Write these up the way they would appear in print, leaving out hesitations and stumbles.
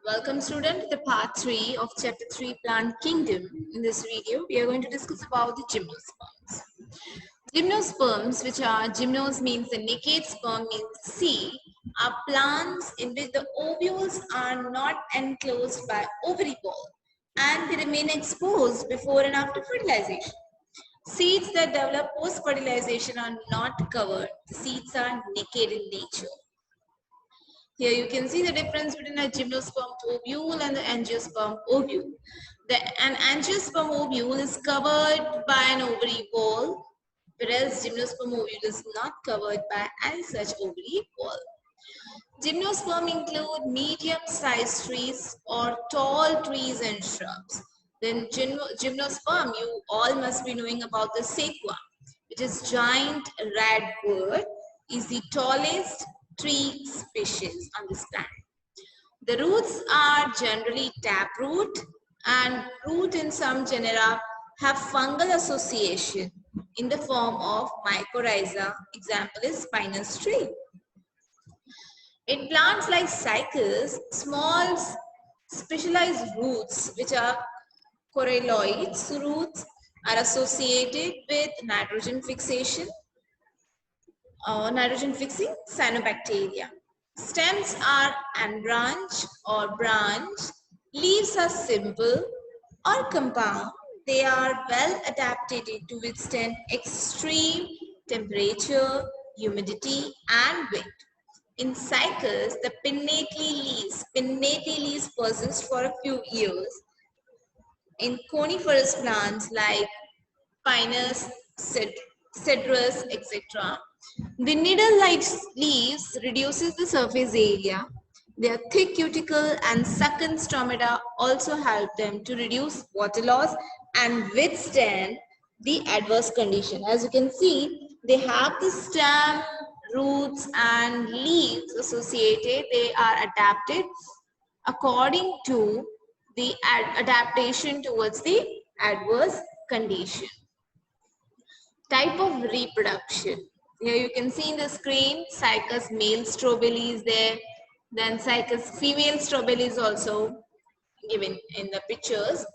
Welcome student to the part 3 of chapter 3 plant kingdom. In this video we are going to discuss about the gymnosperms. Gymnosperms, which are gymnos means the naked, sperm means seed, are plants in which the ovules are not enclosed by ovary ball and they remain exposed before and after fertilization. Seeds that develop post fertilization are not covered. The seeds are naked in nature. Here you can see the difference between a gymnosperm ovule and the angiosperm ovule. An angiosperm ovule is covered by an ovary wall, whereas gymnosperm ovule is not covered by any such ovary wall. Gymnosperm include medium-sized trees or tall trees and shrubs. Then gymnosperm, you all must be knowing about the sequoia, which is giant redwood, is the tallest tree species on this planet. The roots are generally taproot and root in some genera have fungal association in the form of mycorrhiza. Example is spinous tree. In plants like cycas, small specialized roots which are coralloids roots are associated with nitrogen fixation nitrogen fixing cyanobacteria. Stems are unbranched or branched. Leaves are simple or compound. They are well adapted to withstand extreme temperature, humidity, and wind. In cycas, the pinnately leaves persist for a few years. In coniferous plants like pinus, cedrus, etc., the needle-like leaves reduces the surface area. Their thick cuticle and succulent stomata also help them to reduce water loss and withstand the adverse condition. As you can see, they have the stem, roots and leaves associated. They are adapted according to the adaptation towards the adverse condition. Type of reproduction. Here you can see in the screen, cycas male strobili is there. Then cycas female strobili is also given in the pictures.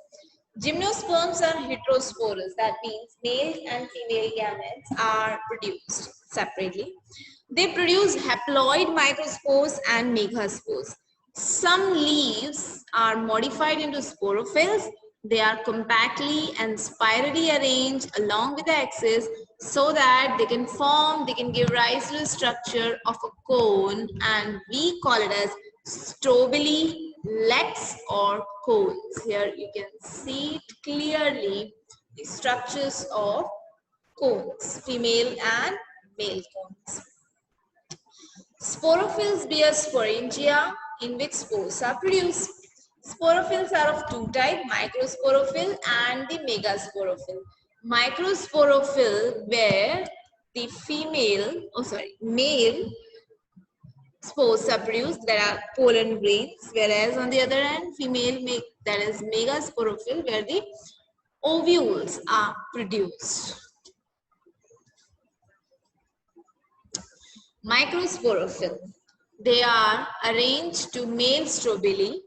Gymnosperms are heterosporous. That means male and female gametes are produced separately. They produce haploid microspores and megaspores. Some leaves are modified into sporophylls. They are compactly and spirally arranged along with the axis so that they can give rise to the structure of a cone, and we call it as strobili, leks or cones. Here you can see it clearly, the structures of cones, female and male cones. Sporophylls bear sporangia in which spores are produced. Sporophylls are of two types, microsporophyll and the megasporophyll. Microsporophyll where the male spores are produced, that are pollen grains, whereas on the other hand, female that is megasporophyll where the ovules are produced. Microsporophyll. They are arranged to male strobili.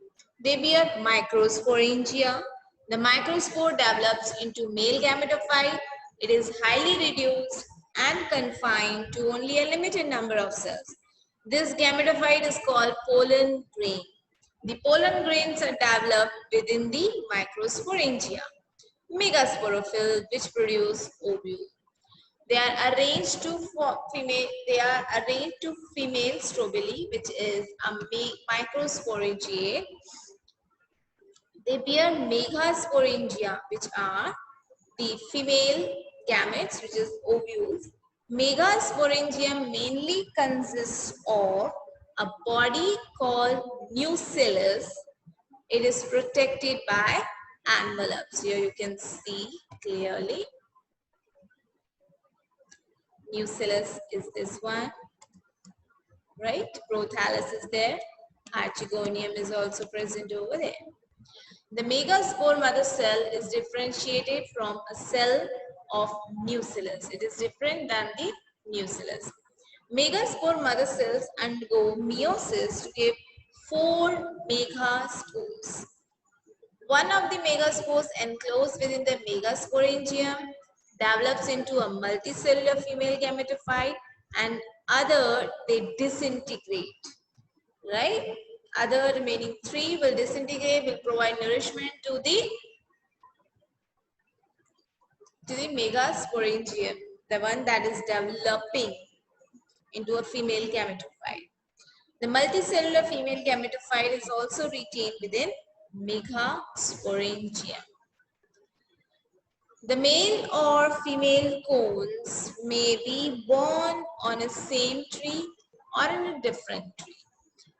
They bear microsporangia. The microspore develops into male gametophyte. It is highly reduced and confined to only a limited number of cells. This gametophyte is called pollen grain. The pollen grains are developed within the microsporangia. Megasporophyll, which produce ovule. They are arranged to female strobili, which is a microsporangiae. They bear megasporangia, which are the female gametes, which is ovules. Megasporangium mainly consists of a body called nucellus. It is protected by envelopes. Here you can see clearly. Nucellus is this one, right? Prothallus is there. Archegonium is also present over there. The megaspore mother cell is differentiated from a cell of nucellus. It is different than the nucellus. Megaspore mother cells undergo meiosis to give 4 megaspores. One of the megaspores enclosed within the megasporangium develops into a multicellular female gametophyte, and other they disintegrate, right? Other remaining 3 will disintegrate, will provide nourishment to the megasporangium, the one that is developing into a female gametophyte. The multicellular female gametophyte is also retained within megasporangium. The male or female cones may be born on a same tree or in a different tree.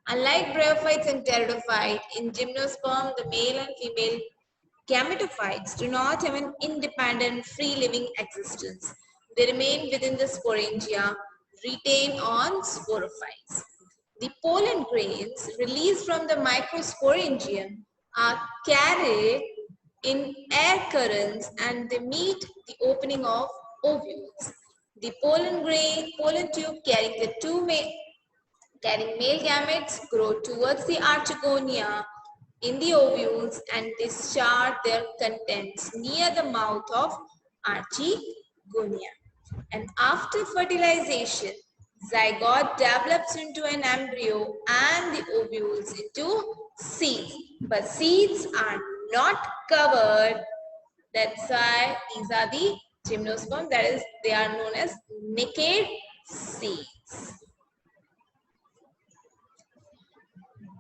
Unlike bryophytes and pteridophytes, in gymnosperm, the male and female gametophytes do not have an independent, free-living existence. They remain within the sporangia, retained on sporophytes. The pollen grains released from the microsporangium are carried in air currents and they meet the opening of ovules. The pollen tube carrying male gametes grow towards the archegonia in the ovules and discharge their contents near the mouth of archegonia. And after fertilization, zygote develops into an embryo and the ovules into seeds. But seeds are not covered. That's why these are the gymnosperm. That is, they are known as naked seeds.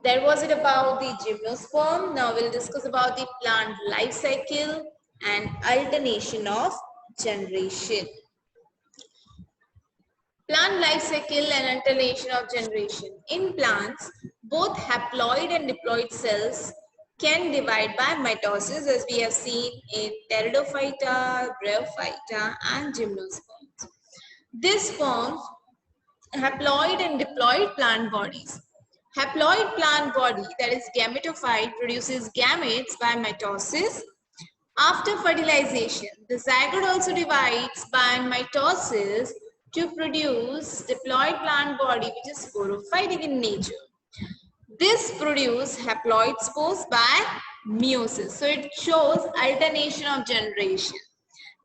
That was it about the gymnosperm. Now we'll discuss about the plant life cycle and alternation of generation. Plant life cycle and alternation of generation. In plants, both haploid and diploid cells can divide by mitosis, as we have seen in Pteridophyta, Bryophyta and gymnosperms. This forms haploid and diploid plant bodies. Haploid plant body, that is gametophyte, produces gametes by mitosis. After fertilization, the zygote also divides by mitosis to produce diploid plant body, which is sporophytic in nature. This produces haploid spores by meiosis. So it shows alternation of generation,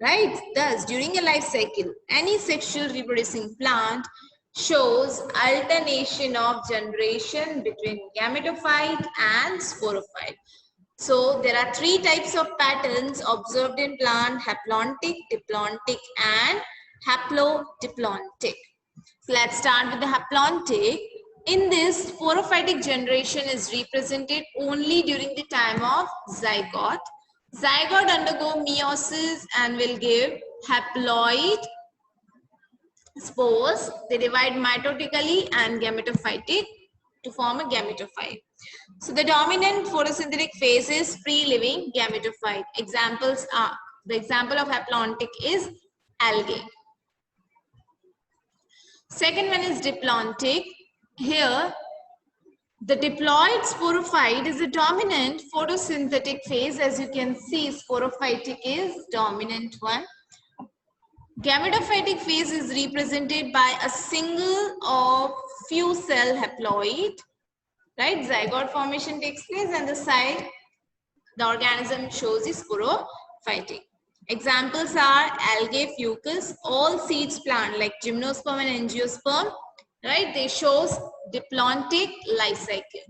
right? Thus, during a life cycle, any sexual reproducing plant shows alternation of generation between gametophyte and sporophyte. So there are 3 types of patterns observed in plant: haplontic, diplontic and haplodiplontic. So let's start with the haplontic. In this, sporophytic generation is represented only during the time of zygote. Zygote undergo meiosis and will give haploid spores. They divide mitotically and gametophytic to form a gametophyte. So the dominant photosynthetic phase is free-living gametophyte. Examples are, the example of haplontic is algae. Second one is diplontic. Here, the diploid sporophyte is the dominant photosynthetic phase. As you can see, sporophytic is dominant one. Gametophytic phase is represented by a single or few cell haploid. Right, zygote formation takes place and the side, the organism shows the sporophytic. Examples are algae, fucus, all seeds plant like gymnosperm and angiosperm, right? They shows diplontic life cycle.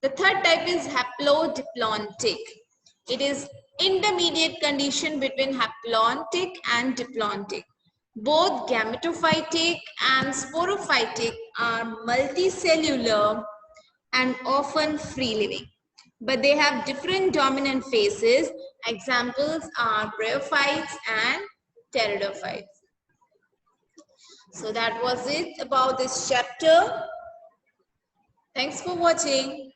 The third type is haplodiplontic. It is intermediate condition between haplontic and diplontic. Both gametophytic and sporophytic are multicellular and often free-living, but they have different dominant phases. Examples are bryophytes and pteridophytes. So that was it about this chapter. Thanks for watching.